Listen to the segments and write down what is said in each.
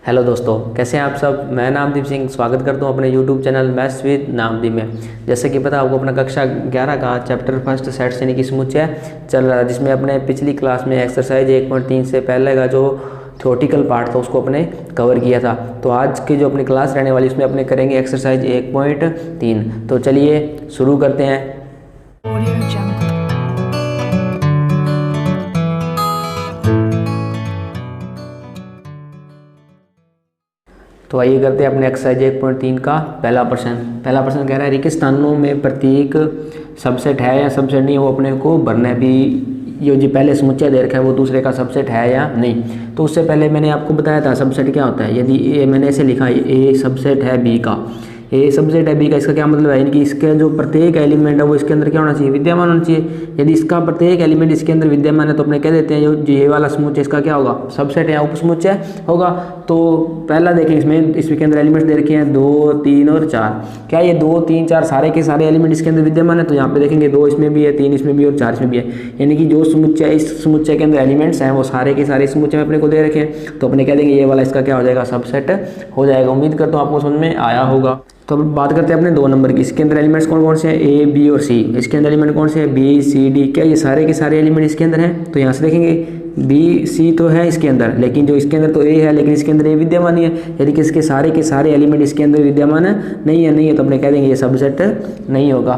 Hello दोस्तों, कैसे हैं आप सब। मैं नामदीप सिंह स्वागत करता हूं अपने यूट्यूब चैनल मैथ्स विद नामदीप में। जैसे कि पता आपको अपना कक्षा 11 का चैप्टर फर्स्ट सेट्स यानी कि समुच्चय चल रहा है, जिसमें अपने पिछली क्लास में एक्सरसाइज 1.3 से पहले का जो थ्योरेटिकल पार्ट था उसको अपने कवर किया था। तो आज की जो अपनी क्लास रहने वाली उसमें अपने करेंगे एक्सरसाइज 1.3। तो चलिए शुरू करते हैं। तो आइए करते हैं अपने एक्सरसाइज 1.3 का पहला प्रश्न। पहला प्रश्न कह रहा है रिक्त स्थानों में प्रत्येक सबसेट है या सबसेट नहीं, वो अपने को भरना है। भी ये जो पहले समुच्चय दे रखा है वो दूसरे का सबसेट है या नहीं। तो उससे पहले मैंने आपको बताया था सबसेट क्या होता है। यदि ए मैंने ऐसे लिखा है ए सबसेट है बी का, ए सबसेट है बी का, इसका क्या मतलब है कि इसके जो प्रत्येक एलिमेंट है वो इसके अंदर क्या होना चाहिए, विद्यमान होना चाहिए। यदि इसका प्रत्येक एलिमेंट इसके अंदर विद्यमान है तो अपने कह देते हैं जो ये वाला समुच्चय इसका क्या होगा, सबसेट है, उपसमुच्चय होगा। तो पहला देखें इसमें इसके अंदर एलिमेंट्स दे रखे हैं 2, 3 और 4। क्या ये 2, 3, 4 सारे के सारे एलिमेंट इसके अंदर विद्यमान है? तो यहाँ पे देखेंगे 2 इसमें भी है, 3 इसमें भी और 4 इसमें भी है। यानी कि जो समुच्चय इस समुच्चय के अंदर एलिमेंट्स हैं वो सारे के सारे समुच्चय में अपने को दे रखे हैं। तो अपने कह देंगे ये वाला इसका क्या हो जाएगा, सबसेट हो जाएगा। उम्मीद करता हूँ आपको समझ में आया होगा। तो अब बात करते हैं अपने 2 नंबर की। इसके अंदर एलिमेंट्स कौन कौन से हैं, ए, बी और सी। इसके अंदर एलिमेंट कौन से हैं, बी, सी, डी। क्या ये सारे के सारे एलिमेंट इसके अंदर हैं? तो यहाँ से देखेंगे बी, सी तो है इसके अंदर, लेकिन जो इसके अंदर तो ए है, लेकिन इसके अंदर ए विद्यमान नहीं है। यदि कि इसके सारे के सारे एलिमेंट इसके अंदर विद्यमान नहीं है तो अपने कह देंगे ये सबसेट नहीं होगा।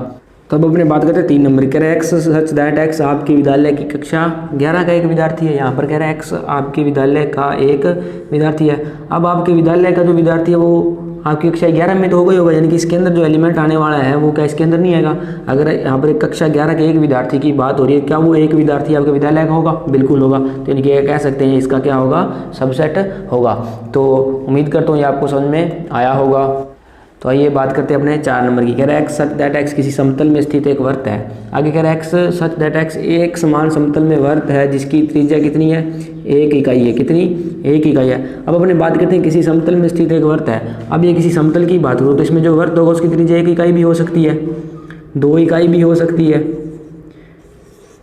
तो अब अपने बात करते हैं 3 नंबर। कह रहे हैं एक्स सच दैट एक्स आपके विद्यालय की कक्षा 11 का एक विद्यार्थी है। यहाँ पर कह रहे हैं एक्स आपके विद्यालय का एक विद्यार्थी है। अब आपके विद्यालय का जो विद्यार्थी है वो आपकी कक्षा 11 में तो होगा, यानी कि इसके अंदर जो एलिमेंट आने वाला है वो क्या इसके अंदर नहीं आएगा। अगर यहाँ पर एक कक्षा 11 के एक विद्यार्थी की बात हो रही है, क्या वो एक विद्यार्थी आपके विद्यालय का होगा? बिल्कुल होगा। तो यानी कि कह सकते हैं इसका क्या होगा, सबसेट होगा। तो उम्मीद करता हूँ ये आपको समझ में आया होगा। तो आइए बात करते हैं अपने 4 नंबर की। कह रहा है एक्स सच दैट एक्स किसी समतल में स्थित एक वृत्त है। आगे कह रहा है एक्स सच दैट एक्स एक समान समतल में वृत्त है जिसकी त्रिज्या कितनी है, 1 इकाई है। कितनी? 1 इकाई है। अब अपने बात करते हैं किसी समतल में स्थित एक वृत्त है। अब ये किसी समतल की बात करो तो इसमें जो वृत्त होगा उसकी त्रिज्या 1 इकाई भी हो सकती है, 2 इकाई भी हो सकती है,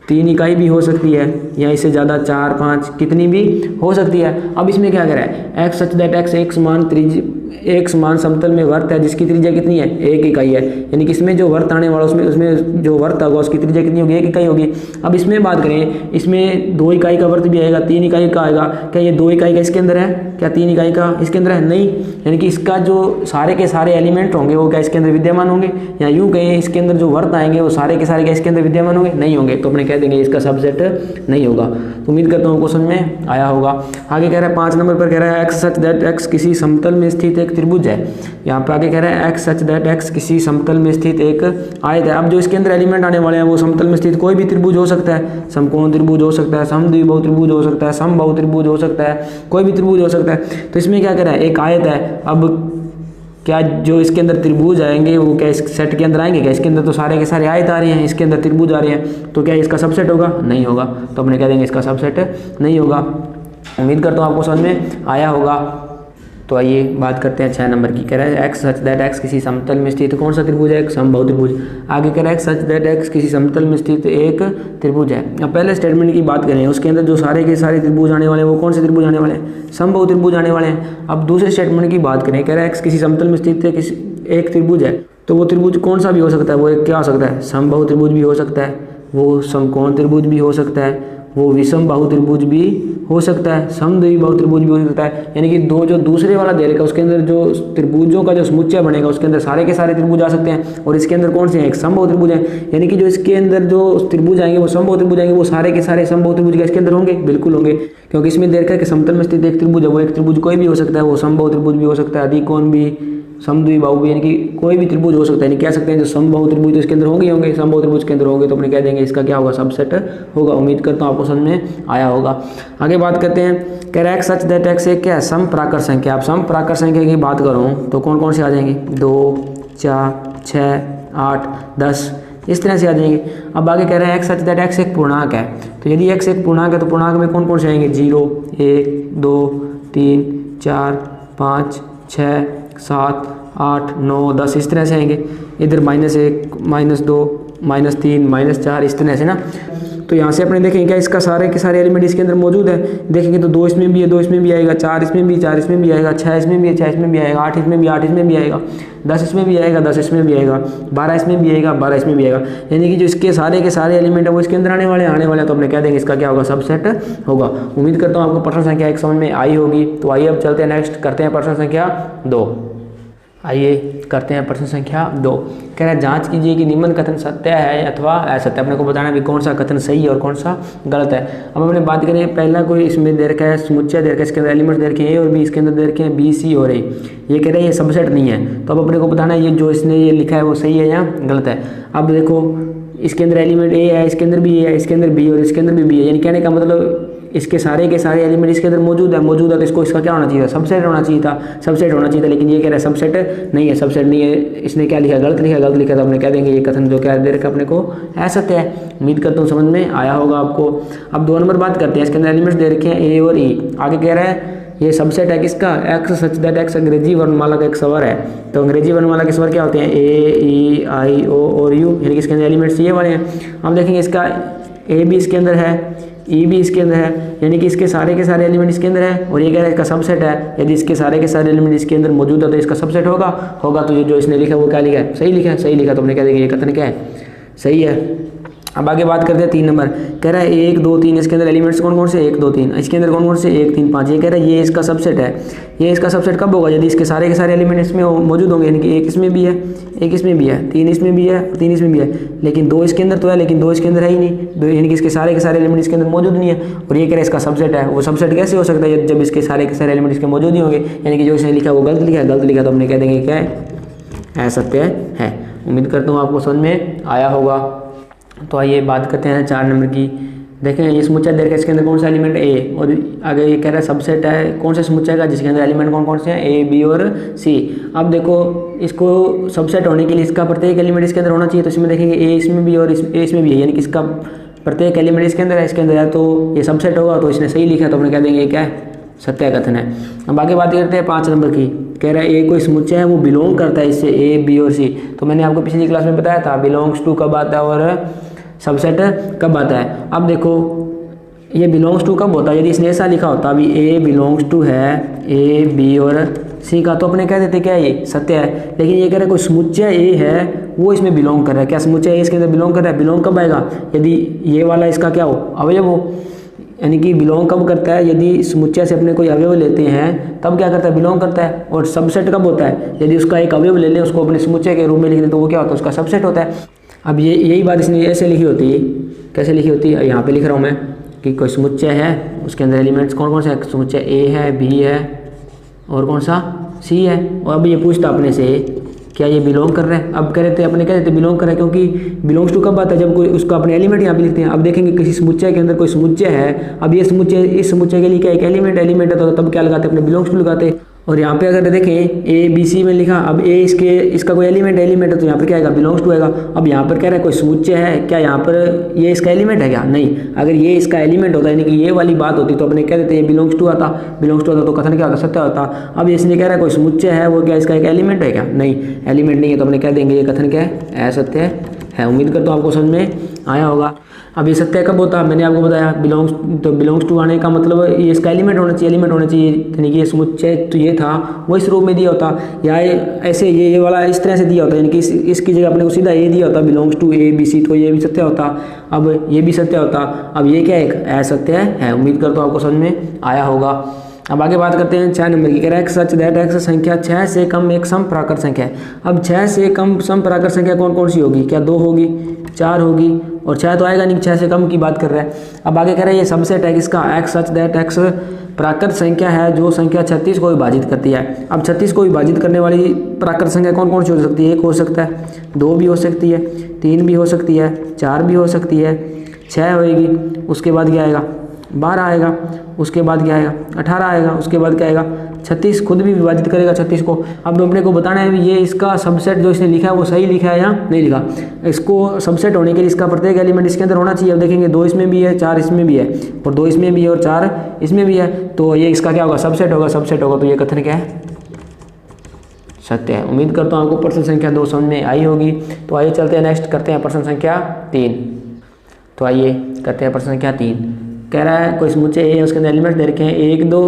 3 इकाई भी हो सकती है, या इससे ज़्यादा 4, 5 कितनी भी हो सकती है। अब इसमें क्या कह रहा है, एक्स सच दैट एक्स एक समान समतल में वृत्त है जिसकी त्रिज्या कितनी है, 1 इकाई है। यानी कि इसमें जो वृत्त आने वाला उसमें जो वृत्त होगा उसकी त्रिज्या कितनी होगी, 1 इकाई होगी। अब इसमें बात करें, इसमें 2 इकाई का वृत्त भी आएगा, 3 इकाई का आएगा। क्या ये 2 इकाई का इसके अंदर है, क्या 3 इकाई का इसके अंदर है? नहीं। यानी कि इसका जो सारे के सारे एलिमेंट होंगे वो क्या इसके अंदर विद्यमान होंगे, या यूँ कहें इसके अंदर जो वृत्त आएंगे वो सारे के सारे क्या इसके अंदर विद्यमान होंगे? नहीं होंगे। तो अपने कह देंगे इसका सबसेट नहीं होगा। तो उम्मीद करता हूँ क्वेश्चन में आया होगा। आगे कह रहा है 5 नंबर पर कह रहा है एक्स सच दैट एक्स किसी समतल में स्थित एक त्रिभुज है। यहाँ पर आगे कह रहा है एक्स सच दैट एक्स किसी समतल में स्थित एक आयत है। अब जो इसके अंदर एलिमेंट आने वाले हैं वो समतल में स्थित कोई भी त्रिभुज हो सकता है, समकोण त्रिभुज हो सकता है, समद्विबाहु त्रिभुज हो सकता है, समबाहु त्रिभुज हो सकता है, कोई भी त्रिभुज हो सकता है। तो इसमें क्या कह रहा है, एक आयत है। अब क्या जो इसके अंदर त्रिभुज आएंगे वो क्या इस सेट के अंदर आएंगे? क्या इसके अंदर तो सारे के सारे आयत आ रहे हैं, इसके अंदर त्रिभुज आ रहे हैं, तो क्या इसका सबसेट होगा? नहीं होगा। तो अपने कह देंगे इसका सबसेट नहीं होगा। उम्मीद करता हूँ आपको समझ में आया होगा। तो आइए बात करते हैं 6 नंबर की। कह रहा है एक्स सच दैट एक्स किसी समतल में स्थित कौन सा त्रिभुज है, एक समबाहु त्रिभुज। आगे कह रहा है एक्स सच दैट एक्स किसी समतल में स्थित एक त्रिभुज है। अब पहले स्टेटमेंट की बात करें, उसके अंदर जो सारे के सारे त्रिभुज आने वाले हैं वो कौन से त्रिभुज आने वाले हैं, समबाहु त्रिभुज आने वाले हैं। अब दूसरे स्टेटमेंट की बात करें, कह रहा है एक्स किसी समतल में स्थित एक त्रिभुज है। तो वो त्रिभुज कौन सा भी हो सकता है, वो एक क्या हो सकता है, समबाहु त्रिभुज भी हो सकता है, वो समकोण त्रिभुज भी हो सकता है, वो विषम बाहु त्रिभुज भी हो सकता है, समद्विबाहु त्रिभुज भी हो सकता है। यानी कि दो जो दूसरे वाला दे रखा उसके अंदर जो त्रिभुजों का जो समुच्चय बनेगा उसके अंदर सारे के सारे त्रिभुज आ सकते हैं। और इसके अंदर कौन से हैं, एक समबाहु त्रिभुज है। यानी कि जो इसके अंदर जो त्रिभुज आएंगे वो समबाहु त्रिभुज आएंगे, वो सारे के सारे समबाहु त्रिभुज इसके अंदर होंगे, बिल्कुल होंगे। क्योंकि इसमें दे रखा है कि समतल में स्थित एक त्रिभुज है, वो एक त्रिभुज कोई भी हो सकता है, वो समबाहु त्रिभुज भी हो सकता है, अधिकोण भी, समद्विबाहु भी, यानी कि कोई भी त्रिभुज हो सकता है। यानी कह सकते हैं जो समबाहु त्रिभुज तो इसके अंदर होंगे, समबाहु त्रिभुज के अंदर होंगे। तो अपने कह देंगे इसका क्या होगा, सबसेट होगा। उम्मीद करता हूँ आपको समझ में आया होगा। आगे बात करते हैं, कह रहा है एक्स सच दैट एक्स एक क्या है, सम प्राकृत संख्या। आप सम प्राकृत संख्या की बात करूँ तो कौन कौन से आ जाएंगे, 2, 4, 6, 8, 10 इस तरह से आ जाएंगे। अब आगे कह रहा है एक्स सच दैट एक्स एक पूर्णांक है। तो यदि एक्स एक पूर्णांक है तो पूर्णांक में कौन कौन से आएंगे, 0, 1, 2, 3, 4, 5, 6, 7, 8, 9, 10 इस तरह से आएंगे। इधर -1, -2, -3, -4 इस तरह से ना। तो तो यहाँ से अपने देखेंगे क्या इसका सारे के सारे एलिमेंट इसके अंदर मौजूद है। देखेंगे तो 2 इसमें भी है, 2 इसमें भी आएगा, 4 इसमें भी, 4 इसमें भी आएगा, 6 इसमें भी है, 6 इसमें भी आएगा, 8 इसमें भी, 8 इसमें भी आएगा, 10 इसमें भी आएगा, 10 इसमें भी आएगा, 12 इसमें भी आएगा, 12 इसमें भी आएगा। यानी कि जो इसके सारे के सारे एलिमेंट है वो इसके अंदर आने वाले तो अपने कह देंगे इसका क्या होगा, सबसेट होगा। उम्मीद करता हूँ आपको प्रश्न संख्या 1 समझ में आई होगी। तो आइए अब चलते हैं नेक्स्ट, करते हैं प्रश्न संख्या 2। आइए करते हैं प्रश्न संख्या 2। कह रहा है जांच कीजिए कि निम्न कथन सत्य है अथवा असत्य। अपने को बताना है भी कौन सा कथन सही है और कौन सा गलत है। अब अपने बात करें, पहला कोई इसमें दे रखा है समुच्चय दे रखा है, इसके अंदर एलिमेंट दे रखे हैं ए और बी, इसके अंदर दे रखे हैं बी, सी और ए। ये कह रहे हैं ये सबसेट नहीं है। तो अब अपने को बताना है ये जो इसने ये लिखा है वो सही है या गलत है। अब देखो इसके अंदर एलिमेंट ए है, इसके अंदर भी ए है, इसके अंदर बी और इसके अंदर भी बी है। यानी कहने का मतलब इसके सारे के सारे एलिमेंट इसके अंदर मौजूद है तो इसको इसका क्या होना चाहिए था, सबसेट होना चाहिए था। लेकिन ये कह रहा है सबसेट नहीं है, सबसेट नहीं है। इसने क्या लिखा, गलत लिखा तो अपने कह देंगे ये कथन जो क्या दे रखा अपने को असत्य है। उम्मीद करता हूँ समझ में आया होगा आपको। अब 2 नंबर बात करते हैं, इसके अंदर एलिमेंट्स दे रखे हैं ए और ई। आगे कह रहा है ये सबसेट है किसका, एक्स सच दैट एक्स अंग्रेजी वर्णमाला का एक स्वर है। तो अंग्रेजी वर्णमाला के स्वर क्या होते हैं, ए, ई, आई, ओ और यू। यानी कि इसके अंदर एलिमेंट्स ये वाले हैं। हम देखेंगे इसका ए भी इसके अंदर है, ई भी इसके अंदर है, यानी कि इसके सारे के सारे एलिमेंट इसके अंदर है। और ये कह रहा है इसका सबसेट है। यदि इसके सारे के सारे एलिमेंट इसके अंदर मौजूद है तो इसका सबसेट होगा। तो ये जो इसने लिखा है वो क्या लिखा है, सही लिखा तो हमने कह देंगे ये कथन क्या है, सही है। अब आगे बात करते हैं 3 नंबर। कह रहा है 1, 2, 3 इसके अंदर एलिमेंट्स कौन कौन से, 1, 2, 3। इसके अंदर कौन कौन से, 1, 3, 5। ये कह रहा है ये इसका सबसेट है। ये इसका सबसेट कब होगा, यदि इसके सारे के सारे एलिमेंट इसमें मौजूद होंगे। यानी कि 1 इसमें भी है, 1 इसमें भी है, 3 इसमें भी है, 3 इसमें भी है। लेकिन 2 इसके अंदर तो है, लेकिन 2 इसके अंदर है ही नहीं। यानी कि इसके सारे के सारे एलिमेंट इसके अंदर मौजूद नहीं है। और ये कह रहा है इसका सबसेट है। वो सबसेट कैसे हो सकता है जब इसके सारे के सारे एलिमेंट इसके मौजूद ही होंगे। यानी कि जो इसने लिखा वो गलत लिखा तो हमने कह देंगे क्या है, असत्य है। उम्मीद करता हूँ आपको समझ में आया होगा। तो आइए बात करते हैं 4 नंबर की। देखें ये समुच्चय दे रखा है, इसके अंदर कौन सा एलिमेंट ए, और आगे ये कह रहा है सबसेट है कौन सा समुच्चय का, जिसके अंदर एलिमेंट कौन कौन से हैं, ए, बी और सी। अब देखो इसको सबसेट होने के लिए इसका प्रत्येक एलिमेंट इसके अंदर होना चाहिए। तो इसमें देखेंगे ए इसमें भी और ए इसमें भी है। यानी कि इसका प्रत्येक एलिमेंट इसके अंदर है, तो ये सबसेट होगा। तो इसने सही लिखा तो अपने कह देंगे क्या है, सत्य कथन है। अब आगे बात करते हैं 5 नंबर की। कह रहा है ए कोई समुच्चय है वो बिलोंग करता है इससे ए, बी और सी। तो मैंने आपको पिछली क्लास में बताया था बिलोंग्स टू कब आता है और सबसेट कब आता है। अब देखो ये बिलोंग्स टू कब होता है, यदि इसने ऐसा लिखा होता अभी ए बिलोंग्स टू है ए, बी और सी का, तो अपने कह देते क्या ये सत्य है। लेकिन ये कह रहा है कोई समुच्चय ए है वो इसमें बिलोंग कर रहा है। क्या समुच्चय ए इसके अंदर बिलोंग कर रहा है, बिलोंग कब आएगा, यदि ये वाला इसका क्या हो, अवयव हो। यानी कि बिलोंग कब करता है, यदि समुच्चय से अपने कोई अवयव लेते हैं तब क्या करता है, बिलोंग करता है। और सबसेट कब होता है, यदि उसका एक अवयव ले लें उसको अपने समुच्चय के रूप में लिख दें तो वो क्या होता है, उसका सबसेट होता है। अब यही बात इसने ऐसे लिखी होती है, कैसे लिखी होती है, यहाँ पे लिख रहा हूँ मैं कि कोई समुच्चय है उसके अंदर एलिमेंट्स कौन कौन से हैं, समुच्चय ए है, बी है और कौन सा, सी है। और अब ये पूछता अपने से क्या ये बिलोंग कर रहा है। अब कह रहे थे अपने कह देते बिलोंग कर रहा है, क्योंकि बिलोंग्स टू कब आता है, जब कोई उसका अपने एलिमेंट यहाँ पे लिखते हैं। अब देखेंगे किसी समुच्चय के अंदर कोई समुच्चय है, अब ये समुच्चय इस समुच्चय के लिए क्या एक एलिमेंट है, तो तब क्या लगाते अपने बिलोंग्स टू लगाते। और यहाँ पे अगर देखें ए, बी, सी में लिखा, अब ए इसका कोई एलिमेंट है तो यहाँ पर क्या आएगा, बिलोंग्स टू आएगा। अब यहाँ पर कह रहा है कोई समुच्चय है, क्या यहाँ पर ये इसका एलिमेंट है क्या, नहीं। अगर ये इसका एलिमेंट होता यानी कि ये वाली बात होती तो अपने कह देते ये बिलोंग्स टू आता तो कथन क्या होता, सत्य होता। अब इसने कह रहा है कोई समुच्चय है वो क्या इसका एक एलिमेंट है क्या, नहीं, एलिमेंट नहीं है तो अपने कह देंगे ये कथन क्या है, असत्य है। उम्मीद करता हूँ आपको समझ में आया होगा। अब ये सत्य कब होता है, मैंने आपको बताया बिलोंग्स टू आने का मतलब ये इसका एलिमेंट होना चाहिए। यानी कि ये समुच्चय तो ये था वो इस रूप में दिया होता, या ऐसे ये वाला इस तरह से दिया होता, यानी कि इसकी जगह अपने को सीधा ये दिया होता बिलोंग्स टू ए, बी, सी, तो ये भी सत्य होता। अब ये भी सत्य होता। अब ये क्या एक असत्य है। उम्मीद करता हूँ आपको समझ में आया होगा। अब आगे बात करते हैं 6 नंबर की। कह रहा है सच दैट एक्स संख्या 6 से कम एक सम प्राकृत संख्या है। अब 6 से कम सम प्राकृत संख्या कौन कौन सी होगी, क्या 2 होगी, 4 होगी, और 6 तो आएगा नहीं, 6 से कम की बात कर रहा है। अब आगे कह रहा है ये सबसेट है किसका, एक्स सच दैट एक्स प्राकृत संख्या है जो संख्या 36 को विभाजित करती है। अब 36 को विभाजित करने वाली प्राकृत संख्या कौन कौन सी हो सकती है, 1 हो सकता है, 2 भी हो सकती है, 3 भी हो सकती है, 4 भी हो सकती है, 6 होएगी, उसके बाद क्या आएगा 12 आएगा, उसके बाद क्या आएगा 18 आएगा, उसके बाद क्या आएगा 36, खुद भी विभाजित करेगा 36 को। अब अपने को बताना है ये इसका सबसेट जो इसने लिखा है वो सही लिखा है या नहीं लिखा। इसको सबसेट होने के लिए इसका प्रत्येक एलिमेंट इसके अंदर होना चाहिए। अब देखेंगे 2 इसमें भी है, 4 इसमें भी है, और 2 इसमें भी है और 4 इसमें भी है, तो ये इसका क्या होगा, सबसेट होगा। तो ये कथन क्या है, सत्य है। उम्मीद करता हूँ आपको प्रश्न संख्या 2 समझ में आई होगी। तो आइए चलते हैं नेक्स्ट, करते हैं प्रश्न संख्या 3। तो तो आइए करते हैं प्रश्न क्या 3। कह रहा है कोई समुच्चय ए है, उसके अंदर एलिमेंट दे रखे हैं 1 2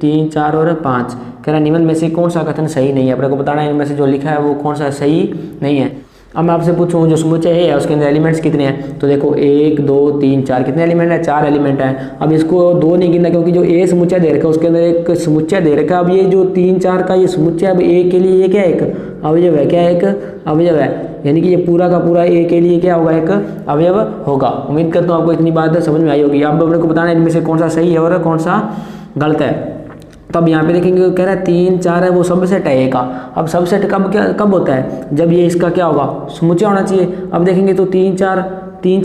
3 4 और 5। कह रहा है निम्न में से कौन सा कथन सही नहीं है। अपने को बताना है इनमें से जो लिखा है वो कौन सा सही नहीं है। अब मैं आपसे पूछूं जो समुच्चय ए है उसके अंदर एलिमेंट्स कितने हैं, तो देखो 1 2 3 4 कितने एलिमेंट है, 4 एलिमेंट है। अब इसको 2 नहीं गिनना क्योंकि जो ए समुच्चय दे रखा है उसके अंदर एक समुच्चय दे रखा है। अब ये जो 3 4 का ये समुच्चय अब ए के लिए ये क्या है, एक अवयव है। क्या है, एक अवयव है, यानी कि ये पूरा का पूरा ए के लिए क्या होगा, एक अवयव होगा। उम्मीद करता हूँ आपको इतनी बात समझ में आई होगी। अब अपने को बताना है इनमें से कौन सा सही है और कौन सा गलत है। तो अब यहाँ पे देखेंगे कह रहा है 3 4 है वो सबसेट है ए का। अब सबसेट कब होता है, जब ये इसका क्या होगा, समुच्चय होना चाहिए। अब देखेंगे तो 3 4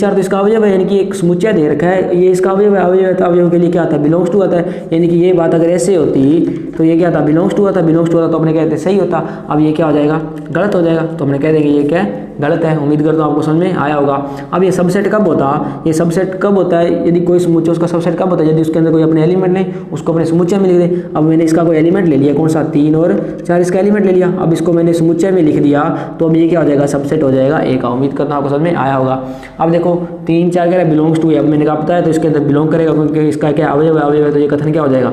तो इसका अवयव है, यानी कि एक समुच्चय दे रखा है, ये इसका अवयव है। तो अवयव के लिए क्या आता है, बिलोंग्स टू आता है। यानी कि ये बात अगर ऐसे होती तो ये क्या था, बिलोंग्स टू आता। तो अपने कहते सही होता। अब ये क्या हो जाएगा, गलत हो जाएगा। तो अपने कह देंगे ये क्या है, गलत है। उम्मीद करता हूँ आपको समझ में आया होगा। अब ये सबसेट कब होता है, ये सबसेट कब होता है, यदि कोई समुच्चय उसका सबसेट कब होता है, यदि उसके अंदर कोई अपने एलिमेंट नहीं उसको अपने समुच्चय में लिख दे। अब मैंने इसका कोई एलिमेंट ले लिया, कौन सा 3 और 4 इसका एलिमेंट ले लिया। अब इसको मैंने समुच्चय में लिख दिया तो अब ये क्या हो जाएगा, सबसेट हो जाएगा ए का। उम्मीद करता हूँ आपको समझ में आया होगा। अब देखो 3 4 कह रहा है बिलोंग्स टू, अब मैंने कहा पता है तो इसके अंदर बिलोंग करेगा क्योंकि इसका क्या अवयव है। तो ये कथन क्या हो जाएगा,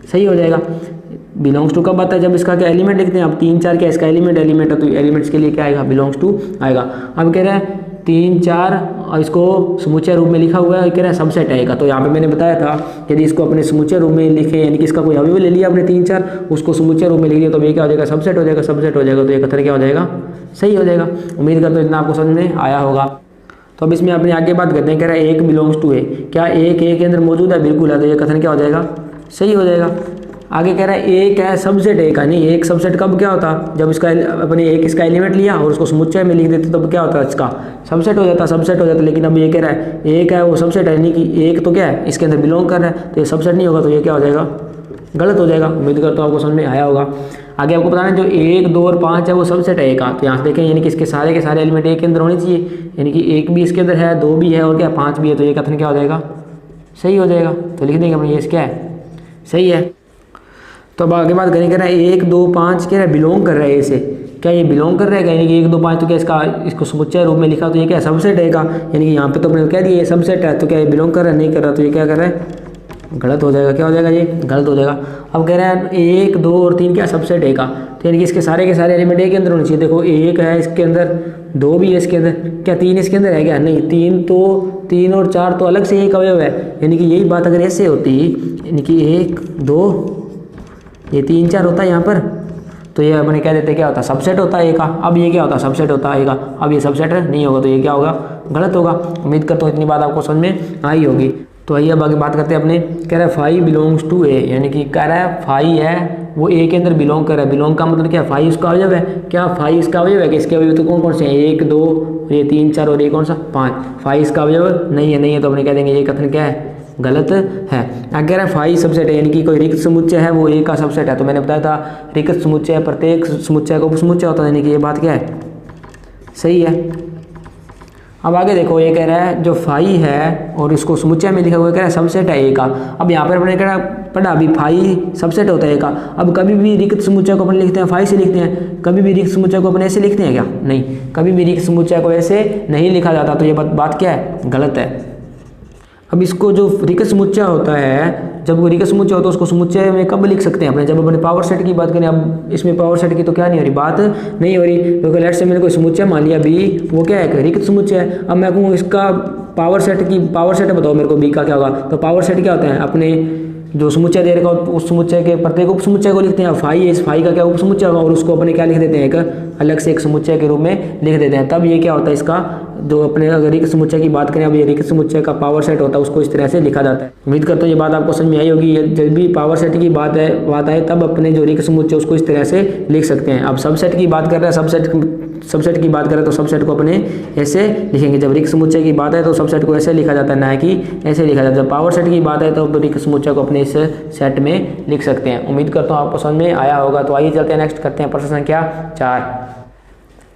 सही हो जाएगा। बिलोंग्स टू कब आता है, जब इसका क्या एलिमेंट लिखते हैं। अब 3 4 क्या इसका एलिमेंट है तो एलिमेंट्स के लिए क्या आएगा, बिलोंग्स टू आएगा। अब कह रहा है 3 4 और इसको समुच्चय रूप में लिखा हुआ है, कह रहा है सबसेट आएगा। तो यहाँ पे मैंने बताया था यदि इसको अपने समुच्चय रूप में लिखे, यानी कि इसका कोई अवयव ले लिया अपने 3 4 उसको समुच्चय रूप में लिख लिया तो ये क्या हो जाएगा, सबसेट हो जाएगा। तो ये कथन क्या हो जाएगा, सही हो जाएगा। उम्मीद करता हूँ इतना आपको समझ में आया होगा। तो अब इसमें अपने आगे बात करते हैं। कह रहा है एक बिलोंग्स टू ए, क्या एक ए के अंदर मौजूद है, बिल्कुल है। तो ये कथन क्या हो जाएगा, सही हो जाएगा। आगे कह रहा है ए क्या है, सबसेट ए का। नहीं, एक सबसेट कब क्या होता, जब इसका अपने एक इसका एलिमेंट लिया और उसको समुच्चय में लिख देते तब क्या होता है, इसका सबसेट हो जाता। लेकिन अब ये कह रहा है एक है वो सबसेट है, यानी कि एक तो क्या है इसके अंदर बिलोंग कर रहा है तो ये सबसेट नहीं होगा। तो ये क्या हो जाएगा, गलत हो जाएगा। उम्मीद करता हूँ आपको समझ में आया होगा। आगे आपको बताना है जो 1 2 और 5 है वो सबसेट है ए का। तो यहाँ से देखें यानी कि इसके सारे के सारे एलिमेंट ए के अंदर होने चाहिए, यानी कि 1 भी इसके अंदर है, 2 भी है और क्या 5 भी है। तो ये कथन क्या हो जाएगा, सही हो जाएगा। तो लिख देंगे अपने ये क्या है, सही है। तो अब आगे बात करें, कह रहा है 1 2 5 कह रहा है बिलोंग कर रहा है ए से। क्या ये बिलोंग कर रहा है, यानी कि 1 2 5 तो क्या इसको समुच्चय रूप में लिखा तो ये क्या सबसेट है का। यानी कि यहाँ पे तो अपने कह दिया ये सबसेट है, तो क्या ये बिलोंग कर रहा है, नहीं कर रहा। तो ये क्या कर रहा है, गलत हो जाएगा। क्या हो जाएगा, ये गलत हो जाएगा। अब कह रहा है 1 2 और 3 क्या सबसेट है का। तो यानी कि इसके सारे के सारे एलिमेंट ए के अंदर होने चाहिए। देखो 1 है इसके अंदर, 2 भी है इसके अंदर, क्या 3 इसके अंदर है क्या, नहीं। 3 और 4 तो अलग से एक अवयव है। यानी कि यही बात अगर ऐसे होती, यानी कि 1 2 ये 3 4 होता है यहाँ पर, तो ये अपने कह देते क्या होता है, सबसेट होता है ए का। अब ये क्या होता है, सबसेट होता है ए का। अब ये सबसेट नहीं होगा तो ये क्या होगा, गलत होगा। उम्मीद करता हूँ इतनी बात आपको समझ में आई होगी। तो आइए अब आगे बात करते हैं अपने। कह रहा है फाई बिलोंग्स टू ए, यानी कि कह रहा है फाई है वो ए के अंदर बिलोंग कर रहा है। बिलोंग का मतलब क्या, फाई उसका अवयव है। क्या फाई इसका अवयव है कि इसके अवयव तो कौन कौन से हैं, 1 2 ये 3 4 और ये कौन सा 5। फाई इसका अवयव नहीं है तो अपने कह देंगे ये कथन क्या है, गलत है। आगे कह रहा है फाई सबसेट है, यानी कि कोई रिक्त समुच्चय है वो ए का सबसेट है। तो मैंने बताया था रिक्त समुच्चय प्रत्येक समुच्चय का उपसमुच्चय होता है, यानी कि ये बात क्या है, सही है। अब आगे देखो ये कह रहा है जो फाई है और इसको समुच्चय में लिखा हुआ कह रहा है सबसेट है ए का। अब यहाँ पर अपने कह रहा पढ़ा अभी फाई सबसेट होता है ए का। अब कभी भी रिक्त समुच्चय को अपन लिखते हैं फाई से लिखते हैं, कभी भी रिक्त समुच्चय को अपन ऐसे लिखते हैं क्या, नहीं। कभी भी रिक्त समुच्चय को ऐसे नहीं लिखा जाता। तो ये बात क्या है, गलत है। अब इसको जो रिक्त समुच्चय होता है, जब वो रिक्त समुच्चय होता है उसको समुच्चय में कब लिख सकते हैं अपने, जब अपने पावर सेट की बात करें। अब इसमें पावर सेट की तो क्या नहीं हो रही, बात नहीं हो रही, क्योंकि लेट से मैंने कोई समुच्चय मान लिया बी, वो क्या है, रिक्त समुच्चय है। अब मैं कहूँ इसका पावर सेट बताओ मेरे को बी का क्या होगा। तो पावर सेट क्या होता है, अपने जो समुच्चय दे रखा उस समुच्चय के प्रत्येक उप समुच्चय को लिखते हैं। फाई है, इस फाई का क्या उप समुच्चय होगा और उसको अपने क्या लिख देते हैं, एक अलग से एक समुच्चय के रूप में लिख देते हैं। तब ये क्या होता है, इसका जो अपने अगर रिक्त समुच्चय की बात करें, अब ये रिक्त समुच्चय का पावर सेट होता है उसको इस तरह से लिखा जाता है। उम्मीद करता हूँ ये बात आपको समझ में आई होगी। जब भी पावर सेट की बात आए तब अपने जो रिक्त समुच्चय उसको इस तरह से लिख सकते हैं। अब सबसेट की बात कर रहे हैं, सबसेट की बात करें तो सबसेट को अपने ऐसे लिखेंगे। जब रिक्त समुच्चय की बात है तो सबसेट को ऐसे लिखा जाता है, ना कि ऐसे लिखा जाता है। जब पावर सेट की बात है तो रिक्त समुच्चय को अपने इस सेट में लिख सकते हैं। उम्मीद करता हूँ आपको समझ में आया होगा। तो आइए चलते हैं नेक्स्ट करते हैं प्रश्न संख्या 4।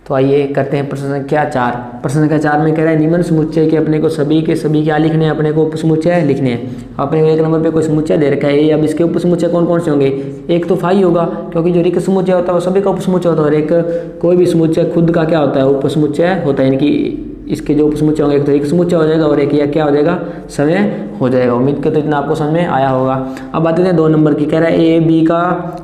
तो आइए करते हैं प्रश्न संख्या 4। प्रश्न संख्या 4 में कह रहा है निम्न समुच्चय के अपने को सभी के सभी क्या लिखने हैं, अपने को उपसमुच्चय लिखने हैं। अपने को 1 नंबर पे कोई समुच्चय दे रखा है। अब इसके उपसमुच्चय कौन कौन से होंगे, एक तो फाई होगा क्योंकि जो रिक्त समुच्चय होता है वो सभी का उपसमुच्चय होता है, और एक कोई भी समुच्चय खुद का क्या होता है, उपसमुच्चय होता है। यानी कि इसके जो उपसमुच्चय होंगे, एक तो एक समुच्चय हो जाएगा और एक यह क्या हो जाएगा, समय हो जाएगा। उम्मीद करते इतना आपको समझ में आया होगा। अब बात करते हैं 2 नंबर की। कह रहा है ए बी का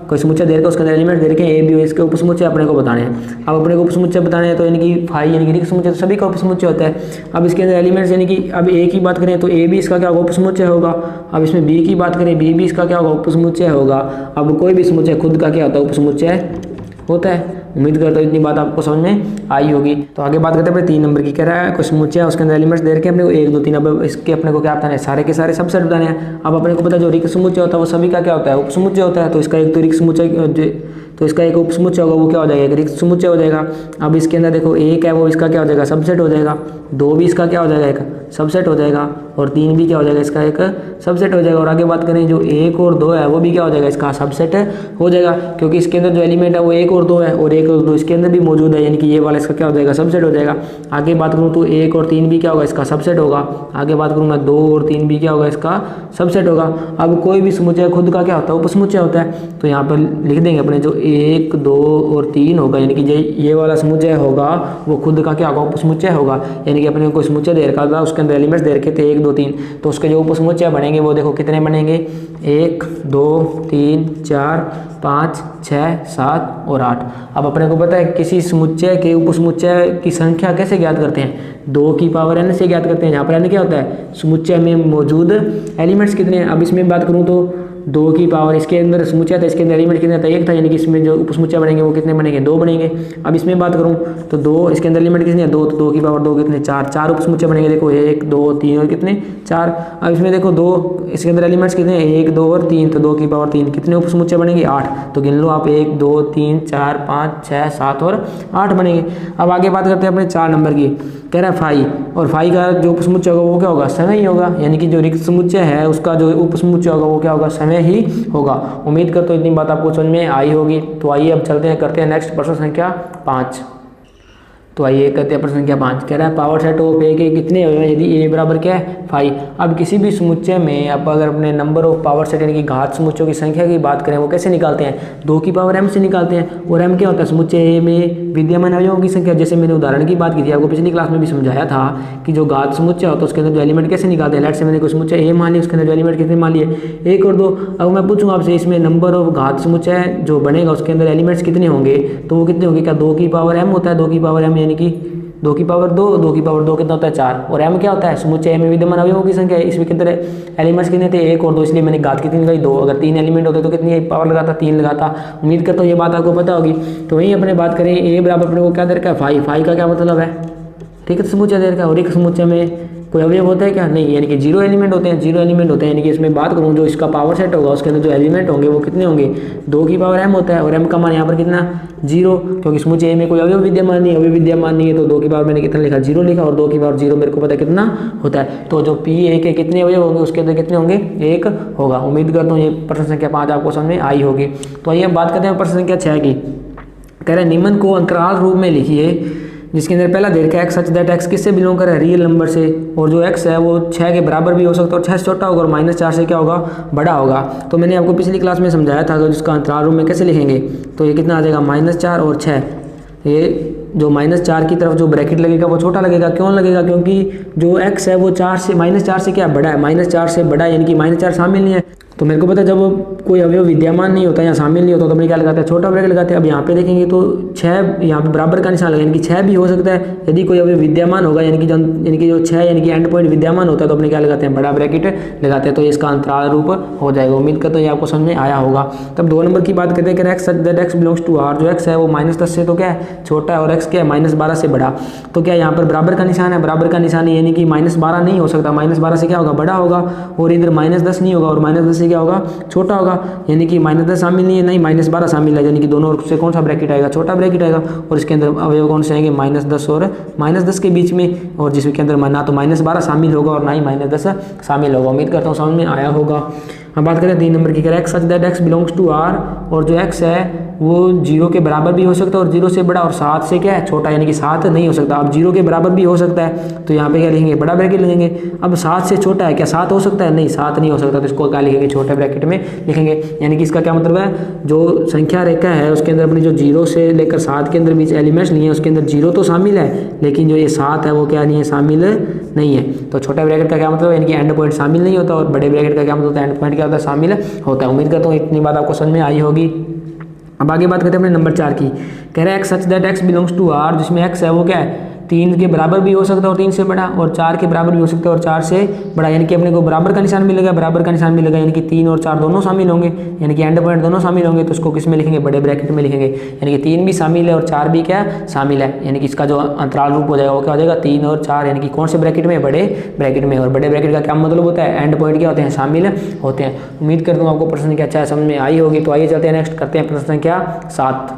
कोई समुच्चय दे रखा है, उसके अंदर एलिमेंट दे रखे हैं ए बी, इसके उपसमुच्चय अपने को बताने हैं। अब अपने को उपसमुच्चय बताने हैं तो यानी कि फाई यानी कि रिक्त समुच्चय तो सभी का उपसमुच्चय होता है। अब इसके अंदर एलिमेंट्स यानी कि अब ए की बात करें तो ए बी इसका क्या होगा, उपसमुच्चय होगा। अब इसमें बी की बात करें, बी भी इसका क्या होगा, उपसमुच्चय होगा। अब कोई भी समुच्चय खुद का क्या होता है, उपसमुच्चय होता है। उम्मीद करता हूँ इतनी बात आपको समझ में आई होगी। तो आगे बात करते हैं अपने 3 नंबर की। कह रहा है कुछ समुच्चय है, उसके अंदर एलिमेंट्स दे रखे हैं अपने को 1 2 3। अब इसके अपने को क्या बताना है, सारे के सारे सबसेट बताने हैं। अब अपने को पता है जो रिक्त समुच्चय होता है वो सभी का क्या होता है, उपसमुच्चय होता है। तो इसका एक तो रिक्त समुच्चय, तो इसका एक उपसमुच्चय होगा वो क्या हो जाएगा, एक रिक्त समुच्चय हो जाएगा। अब इसके अंदर देखो 1 है वो इसका क्या हो जाएगा, सबसेट हो जाएगा। 2 भी इसका क्या हो जाएगा, एक सबसेट हो जाएगा। और 3 भी क्या हो जाएगा, इसका एक सबसेट हो जाएगा। और आगे बात करें जो 1 और 2 है वो भी क्या हो जाएगा, इसका सबसेट हो जाएगा, क्योंकि इसके अंदर जो एलिमेंट है वो 1 और 2 है और 1 और 2 इसके अंदर भी मौजूद है, यानी कि ये वाला इसका क्या हो जाएगा, सबसेट हो जाएगा। आगे बात करूँ तो 1 और 3 भी क्या होगा, इसका सबसेट होगा। आगे बात करूँ मैं 2 और 3 भी क्या होगा, इसका सबसेट होगा। अब कोई भी समुच्चय खुद का क्या होता है, उपसमुच्चय होता है। तो यहाँ पर लिख देंगे अपने जो 1 2 और 3 होगा, यानी कि ये वाला समुच्चय होगा वो खुद का क्या होगा, उपसमुच्चय होगा। यानी कि अपने को समुच्चय दे रखा था, उसके अंदर एलिमेंट्स दे रखे थे 1 2 3, तो उसके जो उपसमुच्चय बनेंगे वो देखो कितने बनेंगे, 1 2 3 4 5 6 7 और 8। अब अपने को पता है किसी समुच्चय के उपसमुच्चय की संख्या कैसे ज्ञात करते हैं, 2 की पावर n से ज्ञात करते हैं। यहाँ पर n क्या होता है, समुच्चय में मौजूद एलिमेंट्स कितने हैं। अब इसमें बात करूँ तो 2 की पावर, इसके अंदर समुच्चय था, इसके अंदर एलिमेंट कितने था, 1 था, यानी कि इसमें जो उपसमुच्चय बनेंगे वो कितने बनेंगे, 2 बनेंगे। अब इसमें बात करूँ तो 2, इसके अंदर एलिमेंट कितने हैं, 2, तो 2 की पावर 2 कितने, 4 उपसमुच्चय बनेंगे। देखो 1 2 3 और कितने 4। अब इसमें देखो 2, इसके अंदर एलिमेंट्स कितने हैं, 1 2 और 3, तो 2 की पावर 3 कितने उपसमुच्चय बनेंगे, 8। तो गिन लो आप, 1 2 3 4 5 6 7 और 8 बनेंगे। अब आगे बात करते हैं अपने 4 नंबर की। कह रहा है फाई, और फाई का जो उपसमुच्चय होगा वो क्या होगा, समय ही होगा। यानी कि जो रिक्त समुच्चय है उसका जो उपसमुच्चय होगा वो क्या होगा, समय ही होगा। उम्मीद करता हूँ इतनी बात आपको समझ में आई होगी। तो आइए अब चलते हैं, करते हैं नेक्स्ट प्रश्न संख्या 5। तो आइए करते हैं प्रश्न संख्या 5। कह रहा है पावर सेट ऑफ ए के कितने अवयव हैं यदि ए बराबर क्या है, 5। अब किसी भी समुच्चय में आप अगर अपने नंबर ऑफ पावर सेट यानी कि घात समुच्चयों की संख्या की बात करें वो कैसे निकालते हैं, 2 की पावर m से निकालते हैं। और m क्या होता है, समुच्चय ए में विद्यमान अवयवों की संख्या। जैसे मैंने उदाहरण की बात की थी आपको पिछली क्लास में भी समझाया था कि जो घात समुच्चय होता है उसके अंदर जो एलिमेंट कैसे निकालते हैं। लेट से मैंने कोई समुच्चय ए मान लिया, उसके अंदर जो एलिमेंट कितने मान लिए, 1 और 2। अब मैं पूछूँ आपसे इसमें नंबर ऑफ घात समुच्चय जो बनेगा उसके अंदर एलिमेंट्स कितने होंगे, तो वो कितने होंगे, क्या 2 की पावर m होता है, 2 की पावर m यानी कि 2 की पावर 2, 2 की पावर 2 कितना होता है 4। और m क्या होता है, समुच्चय में विद्यमान अवयवों की संख्या है। इसमें कितने एलिमेंट्स कितने थे, 1 और 2, इसलिए मैंने घात कितनी लगाई, 2। अगर 3 एलिमेंट होते तो कितनी पावर लगाता, 3 लगाता। उम्मीद करता हूँ ये बात आपको पता होगी। तो वहीं अपने बात करें a बराबर अपने को क्या दे रखा है, 5 का क्या मतलब है, ठीक है, समुच्चय दे रखा है। और एक समुच्चय में कोई अवयव होता है क्या, नहीं, यानी कि 0 एलिमेंट होते हैं, 0 एलिमेंट होते हैं। यानी कि इसमें बात करूँ जो इसका पावर सेट होगा उसके अंदर जो एलिमेंट होंगे वो कितने होंगे, 2 की पावर m होता है। और m का मान यहाँ पर कितना, 0, क्योंकि समुच्चय में कोई अवयव विद्यमान नहीं है, अवयव विद्यमान नहीं है तो 2 की पावर मैंने कितना लिखा, 0 लिखा। और 2 की पावर 0 मेरे को पता है कितना होता है। तो जो P1 के कितने अवयव होंगे उसके अंदर कितने होंगे, 1 होगा। उम्मीद करता हूँ ये प्रश्न संख्या 5 आपको समझ में आई होगी। तो आइए बात करते हैं प्रश्न संख्या 6 की। कह रहे हैं निम्न को अंतराल रूप में लिखिए जिसके अंदर पहला दे रखा है x सच दैट x किससे बिलोंग कर रहा है, रियल नंबर से। और जो x है वो 6 के बराबर भी हो सकता है और 6 से छोटा होगा और -4 से क्या होगा, बड़ा होगा। तो मैंने आपको पिछली क्लास में समझाया था कि जिसका अंतराल रूप में कैसे लिखेंगे। तो ये कितना आ जाएगा, -4 और 6। ये जो -4 की तरफ जो ब्रैकेट लगेगा वो छोटा लगेगा। क्यों लगेगा, क्योंकि जो x है वो 4 से -4 से क्या बड़ा है, -4 से बड़ा, यानी कि -4 शामिल नहीं है। तो मेरे को पता है जब कोई अवयव विद्यमान नहीं होता या शामिल नहीं होता तो अपने क्या लगाते हैं, छोटा ब्रैकेट लगाते हैं। अब यहाँ पे देखेंगे तो 6 यहाँ पे बराबर का निशान लगा, यानी कि 6 भी हो सकता है यदि कोई अवयव विद्यमान होगा, यानी कि जो 6 यानी कि एंड पॉइंट विद्यमान होता है तो अपने क्या लगाते हैं, बड़ा ब्रैकेट लगाते हैं। तो इसका अंतराल रूप हो जाएगा। उम्मीद करता हूँ ये आपको समझ में आया होगा। तब 2 नंबर की बात करते हैं कि x such that x belongs to r। जो x है वो -10 से तो क्या है, छोटा है, और x क्या है, -12 से बड़ा। तो क्या यहाँ पर बराबर का निशान है, बराबर का निशान यानी कि -12 नहीं हो सकता, -12 से क्या होगा, बड़ा होगा। और इधर -10 नहीं होगा और -10 से क्या होगा, छोटा होगा। यानी कि -10 शामिल नहीं है, नहीं -12 शामिल है, यानी कि दोनों से कौन सा ब्रैकेट आएगा, छोटा ब्रैकेट आएगा। और इसके अंदर अवयव कौन से आएंगे, -10 और -10 के बीच में, और जिसके अंदर ना तो -12 शामिल होगा और ना ही -10 शामिल होगा। उम्मीद करता हूँ समझ में आया होगा। हम बात करें 3 नंबर की, कह रहा है X such that X belongs to R, और जो एक्स है वो 0 के बराबर भी हो सकता है और 0 से बड़ा और 7 से क्या है छोटा, यानी कि 7 नहीं हो सकता। अब 0 के बराबर भी हो सकता है, तो यहाँ पे क्या लिखेंगे, बड़ा ब्रैकेट लिखेंगे। अब 7 से छोटा है, क्या 7 हो सकता है, नहीं 7 नहीं हो सकता, तो इसको क्या लिखेंगे, छोटे ब्रैकेट में लिखेंगे। यानी कि इसका क्या मतलब है, जो संख्या रेखा है उसके अंदर अपनी जो 0 से लेकर 7 के अंदर बीच एलिमेंट्स नहीं है, उसके अंदर 0 तो शामिल है, लेकिन जो ये 7 है वो क्या नहीं है, शामिल नहीं है। तो छोटे ब्रैकेट का क्या मतलब है, यानी कि एंड पॉइंट शामिल नहीं होता, और बड़े ब्रैकेट का क्या मतलब होता है, एंड पॉइंट क्या होता है, शामिल होता है। उम्मीद करता हूँ इतनी बात आपको समझ में आई होगी। अब आगे बात करते हैं अपने नंबर 4 की, कह रहे हैं X such that X belongs to R, जिसमें एक्स है वो क्या है 3 के बराबर भी हो सकता है और 3 से बड़ा, और 4 के बराबर भी हो सकता है और 4 से बड़ा, यानी कि अपने को बराबर का निशान मिलेगा, बराबर का निशान मिलेगा, यानी कि 3 और 4 दोनों शामिल होंगे, यानी कि एंड पॉइंट दोनों शामिल होंगे, तो उसको किस में लिखेंगे, बड़े ब्रैकेट में लिखेंगे। यानी कि 3 भी शामिल है और 4 भी क्या शामिल है, यानी कि इसका जो अंतराल रूप हो जाएगा वो क्या हो जाएगा, 3 और 4, यानी कि कौन से ब्रैकेट में, बड़े ब्रैकेट में। और बड़े ब्रैकेट का क्या मतलब होता है, एंड पॉइंट क्या होते हैं, शामिल होते हैं। उम्मीद करता हूँ आपको प्रश्न संख्या 6 समझ में आई होगी। तो आइए चलते हैं नेक्स्ट करते हैं प्रश्न संख्या 7।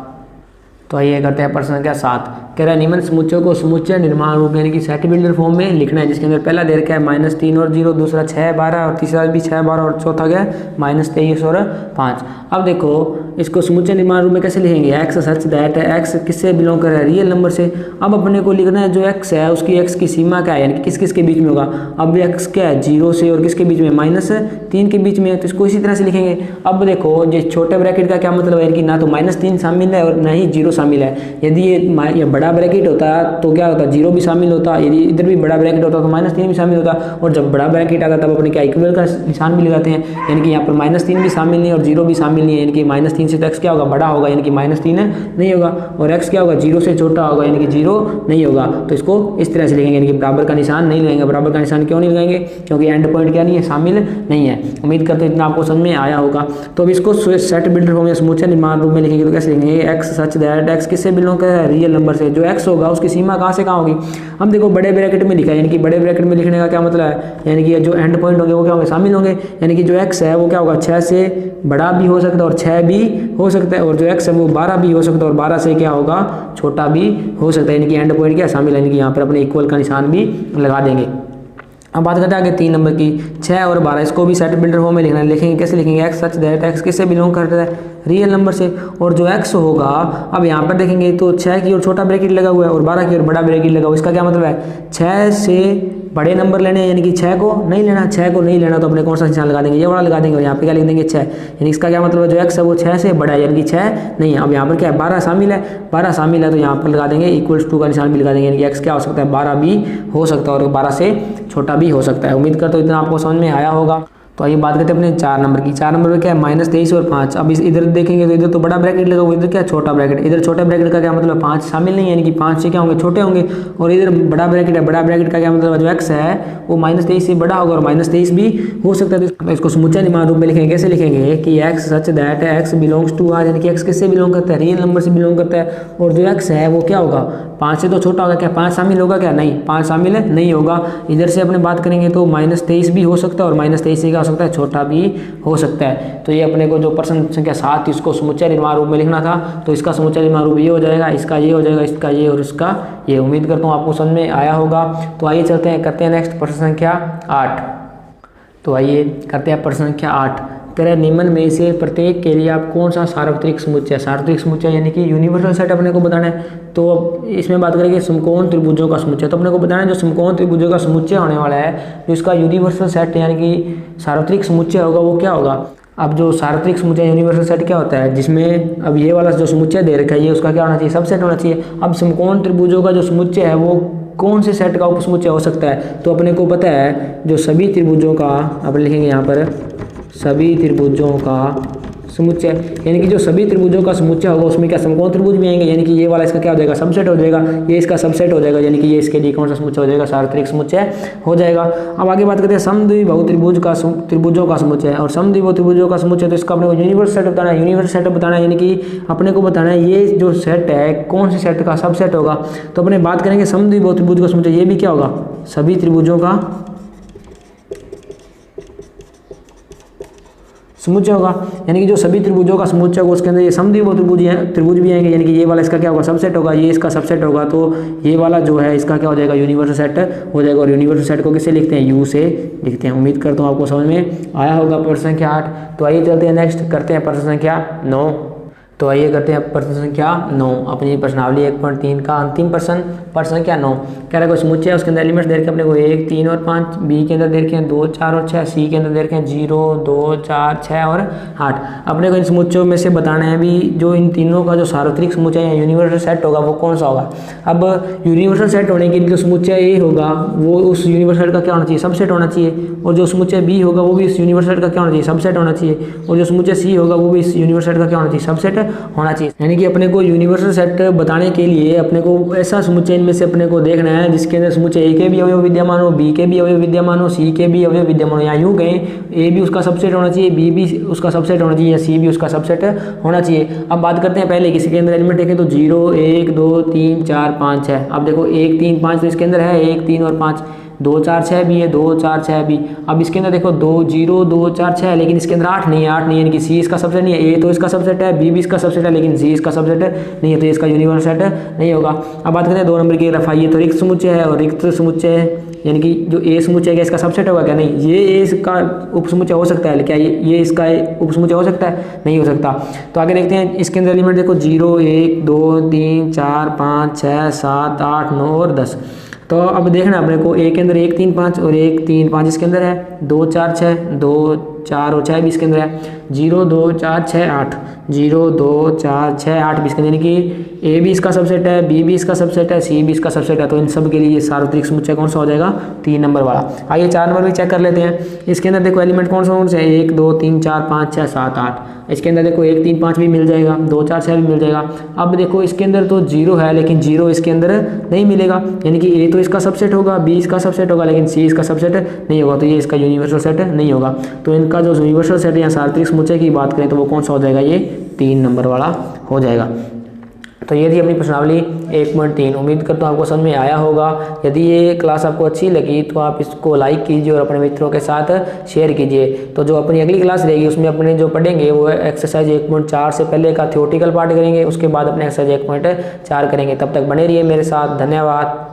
तो आइए करते हैं प्रश्न संख्या 7। कह रहा है निम्न समुच्चयों को समुच्चय निर्माण रूप यानी कि सेट बिल्डर फॉर्म में लिखना है, जिसके अंदर पहला दे रखा है -3 और 0, दूसरा 6 12 और तीसरा भी 6 12 और चौथा क्या है -23 और 5। अब देखो इसको समुच्चय निर्माण रूप में कैसे लिखेंगे, एक्स सच दैट एक्स किससे बिलोंग कर रहा है, रियल नंबर से। अब अपने को लिखना है जो एक्स है उसकी एक्स की सीमा क्या है, यानी कि किस किस के बीच में होगा। अब एक्स क्या है 0 से और किसके बीच में, -3 के बीच में, तो इसको इसी तरह से लिखेंगे। अब देखो ये छोटे ब्रैकेट का क्या मतलब है कि ना तो -3 शामिल है और ना ही 0 शामिल है। यदि ये बड़ा ब्रैकेट होता तो क्या होता, 0 भी शामिल होता, यदि इधर भी बड़ा ब्रैकेट होता तो -3 भी शामिल होता, और जब बड़ा ब्रैकेट आता तब अपने क्या इक्वल का निशान भी लगाते हैं, यानी कि यहाँ पर -3 भी शामिल नहीं और 0 भी शामिल नहीं है, यानी कि -3 से तो x क्या होगा, बड़ा होगा, यानी कि -3 नहीं होगा, और x क्या होगा 0 से छोटा होगा, यानी कि 0 नहीं होगा। तो इसको इस तरह से लिखेंगे, यानी कि बराबर का निशान नहीं लगाएंगे। बराबर का निशान क्यों नहीं लगाएंगे, क्योंकि एंड पॉइंट क्या नहीं है, शामिल नहीं है। उम्मीद करते हैं इतना आपको समझ में आया होगा। तो अब इसको सेट बिल्डर फॉर्म या समुच्चय निर्माण रूप में लिखेंगे तो कैसे लिखेंगे, एक्स सच दैट एक्स किससे बिलोंग कर रहा है, रियल नंबर से। जो x होगा उसकी सीमा कहाँ से कहाँ होगी। अब देखो बड़े ब्रैकेट में लिखा है, यानी कि बड़े ब्रैकेट में लिखने का क्या मतलब है, यानी कि जो एंड पॉइंट होंगे वो क्या होंगे, शामिल होंगे, यानी कि जो x है वो क्या होगा 6 से बड़ा भी हो सकता है और 6 भी हो सकता है, और जो x है वो 12 भी हो सकता है और 12 से क्या होगा छोटा भी हो सकता है, यानी कि एंड पॉइंट क्या शामिल है, यानी कि यहाँ पर अपने इक्वल का निशान भी लगा देंगे। अब बात करते हैं आगे 3 नंबर की, 6 और 12, इसको भी सेट बिल्डर फॉर्म में लिखना है। लिखेंगे कैसे लिखेंगे, एक्स सच दैट एक्स किससे बिलोंग करता है, रियल नंबर से। और जो x होगा, अब यहाँ पर देखेंगे तो 6 की ओर छोटा ब्रैकेट लगा हुआ है और 12 की ओर बड़ा ब्रैकेट लगा हुआ है। इसका क्या मतलब है, 6 से बड़े नंबर लेने, यानी कि 6 को नहीं लेना, 6 को नहीं लेना तो अपने कौन सा निशान लगा देंगे, ये वाला लगा देंगे, और यहाँ पे क्या लिख देंगे 6, यानी इसका क्या मतलब है, जो x है वो 6 से बड़ा है, यानी कि 6 नहीं है। अब यहाँ पर क्या है 12 शामिल है, 12 शामिल है तो यहाँ पर लगा देंगे =2 का निशान भी लगा देंगे, यानी कि x क्या हो सकता है 12 भी हो सकता है और 12 से छोटा भी हो सकता है। उम्मीद करता हूँ इतना आपको समझ में आया होगा। तो आइए बात करते हैं अपने 4 नंबर की। 4 नंबर में क्या है -23 और 5। अब इधर देखेंगे तो इधर तो बड़ा ब्रैकेट लगा हुआ, इधर क्या छोटा ब्रैकेट। इधर छोटे ब्रैकेट का क्या मतलब 5 शामिल नहीं है, यानी कि 5 से क्या होंगे छोटे होंगे, और इधर बड़ा ब्रैकेट है, बड़ा ब्रैकेट का क्या मतलब जो x है वो -23 से बड़ा होगा और -23 भी हो सकता है। तो इसको समुच्चय निर्माण रूप में लिखेंगे, कैसे लिखेंगे कि X such that X belongs to R, यानी कि x किससे बिलोंग करता है, रियल नंबर से बिलोंग करता है, और जो x है वो क्या होगा 5 से तो छोटा होगा। क्या 5 शामिल होगा, क्या नहीं 5 शामिल नहीं होगा। इधर से अपने बात करेंगे तो -23 भी हो सकता है और -23 से क्या हो सकता है छोटा भी हो सकता है। तो ये अपने को जो प्रश्न संख्या 7 इसको समुच्चय निर्माण रूप में लिखना था, तो इसका समुच्चय निर्माण रूप ये हो जाएगा, इसका ये हो जाएगा, इसका ये और इसका ये। उम्मीद करता हूँ आपको समझ में आया होगा। तो आइए चलते हैं करते हैं नेक्स्ट प्रश्न संख्या 8। तो आइए करते हैं प्रश्न संख्या 8। कह रहे निम्न में से प्रत्येक के लिए आप कौन सा सार्वत्रिक समुच्चय यानी कि यूनिवर्सल सेट अपने को बताना है। तो अब इसमें बात करेंगे समकोण त्रिभुजों का समुच्चय। तो अपने को बताना है जो समकोण त्रिभुजों का समुच्चय होने वाला है, जो इसका यूनिवर्सल सेट यानी कि सार्वत्रिक समुच्चय होगा वो क्या होगा। अब जो सार्वत्रिक समुच्चय यूनिवर्सल सेट क्या होता है, जिसमें अब ये वाला जो समुच्चय दे रखा है ये उसका क्या होना चाहिए, सबसेट होना चाहिए। अब समकोण त्रिभुजों का जो समुच्चय है वो कौन से सेट का उपसमुच्चय हो सकता है। तो अपने को पता है जो सभी त्रिभुजों का, अब लिखेंगे यहाँ पर सभी त्रिभुजों का समुच्चय, यानी कि जो सभी त्रिभुजों का समुच्चय होगा उसमें क्या समकोण त्रिभुज भी आएंगे, यानी कि ये वाला इसका क्या हो जाएगा सबसेट हो जाएगा, ये इसका सबसेट हो जाएगा, यानी कि ये इसके लिए कौन सा समुच्चय हो जाएगा सार्वत्रिक समुच्चय हो जाएगा। अब आगे बात करते हैं समद्विबाहु त्रिभुजों का समुच्चय। और समद्विबाहु त्रिभुजों का समुच्चय तो इसका अपने को यूनिवर्सल सेट बताना है, यूनिवर्सल सेट बताना है, यानी कि अपने को बताना है ये जो सेट है कौन से सेट का सबसेट होगा। तो अपने बात करेंगे समद्विबाहु त्रिभुज का समुच्चय, ये भी क्या होगा सभी त्रिभुजों का समुच्चय होगा, यानी कि जो सभी त्रिभुजों का समुच्चय होगा उसके अंदर ये समद्विबाहु त्रिभुज भी आएंगे, यानी कि ये वाला इसका क्या होगा, सबसेट होगा, ये इसका सबसेट होगा, तो ये वाला जो है इसका क्या हो जाएगा, यूनिवर्सल सेट हो जाएगा। और यूनिवर्सल सेट को किससे लिखते हैं, यू से लिखते हैं। उम्मीद करता हूँ आपको समझ में आया होगा प्रश्न संख्या 8। तो आइए चलते हैं नेक्स्ट, करते हैं प्रश्न संख्या 9। तो आइए करते हैं प्रश्न संख्या 9, अपनी प्रश्नावली 1.3 का अंतिम प्रश्न संख्या 9। कह रहा है कोई समुच्चय है, उसके अंदर एलिमेंट्स दे रखे अपने को 1, 3 और 5, बी के अंदर दे रखे हैं 2, 4 और 6, सी के अंदर दे रखे हैं 0, 2, 4, 6 और 8। अपने को इन समुच्चयों में से बताना है भी जो इन तीनों का जो सार्वत्रिक समुच्चय या यूनिवर्सल सेट होगा वो कौन सा होगा। अब यूनिवर्सल सेट होने के लिए जो समुच्चय ए होगा वो उस यूनिवर्सल सेट का क्या होना चाहिए, सबसेट होना चाहिए, और जो समुच्चय बी होगा वो भी इस यूनिवर्सल सेट का क्या होना चाहिए, सबसेट होना चाहिए, और जो समुच्चय सी होगा वो भी इस यूनिवर्सल सेट का क्या होना चाहिए, सबसेट होना चाहिए। यानी कि अपने को यूनिवर्सल सेट बताने के लिए अपने को ऐसा समुच्चय इनमें से अपने को देखना है जिसके अंदर समुच्चय ए के भी अवयव विद्यमान हो, बी के भी अवयव विद्यमान हो, सी के भी अवयव विद्यमान हो। या यूं कहें ए भी उसका सबसेट होना चाहिए, बी भी उसका सबसेट होना चाहिए, या सी भी उसका सबसेट होना चाहिए। अब बात करते हैं पहले किसी के अंदर एलिमेंट देखें तो 0, 1, 2, 3, 4, 5 है। अब देखो 1, 3, 5 तो इसके अंदर है 1, 3 और 5, 2, 4, 6 भी है, 2, 4, 6 भी। अब इसके अंदर देखो 2, 0, 2, 4, 6 है, लेकिन इसके अंदर 8 नहीं है, यानी कि सी इसका सबसेट नहीं है, ए तो इसका सबसेट है, बी भी इसका सबसेट है, लेकिन सी इसका सबसेट नहीं है, तो इसका यूनिवर्सल सेट नहीं होगा। अब बात करते हैं 2 नंबर की तरफ। ये तो रिक्त समुच्चय है और रिक्त समुच्चय है, यानी कि जो ए समुच्चय है इसका सबसेट होगा क्या, नहीं, ये ए इसका उपसमुच्चय हो सकता है, क्या ये इसका उपसमुच्चय हो सकता है, नहीं हो सकता। तो आगे देखते हैं इसके अंदर एलिमेंट देखो 0, 1, 2, 3, 4, 5, 6, 7, 8, 9 और 10। तो अब देखना अपने को ए के अंदर 1, 3, 5 और 1, 3, 5 इसके अंदर है, 2, 4, 6, 2, 4 और 6 भी इसके अंदर है, 0, 2, 4, 6, 8, 0, 2, 4, 6, 8 भी इसके अंदर, यानी कि ए भी इसका सबसेट है, बी भी इसका सबसेट है, सी भी इसका सबसेट है। तो इन सब के लिए ये सार्वत्रिक समुच्चय कौन सा हो जाएगा, 3 नंबर वाला। आइए 4 नंबर भी चेक कर लेते हैं। इसके अंदर देखो एलिमेंट कौन से है, 1, 2, 3, 4, 5, 6, 7, 8। इसके अंदर देखो 1, 3, 5 भी मिल जाएगा, 2, 4, 6 भी मिल जाएगा। अब देखो इसके अंदर तो 0 है, लेकिन 0 इसके अंदर नहीं मिलेगा, यानी कि ए तो इसका सबसेट होगा, बी इसका सबसेट होगा, लेकिन सी इसका सबसेट नहीं होगा, तो ये इसका यूनिवर्सल सेट नहीं होगा। तो इनका जो यूनिवर्सल सेट या सार्वत्रिक समुच्चय की बात करें तो वो कौन सा हो जाएगा, ये 3 नंबर वाला हो जाएगा। तो ये थी अपनी प्रश्नावली 1.3। उम्मीद करता हूँ आपको समझ में आया होगा। यदि ये क्लास आपको अच्छी लगी तो आप इसको लाइक कीजिए और अपने मित्रों के साथ शेयर कीजिए। तो जो अपनी अगली क्लास रहेगी उसमें अपने जो पढ़ेंगे वो एक्सरसाइज 1.4 से पहले का थ्योरेटिकल पार्ट करेंगे, उसके बाद अपने एक्सरसाइज 1.4 करेंगे। तब तक बने रहिए मेरे साथ। धन्यवाद।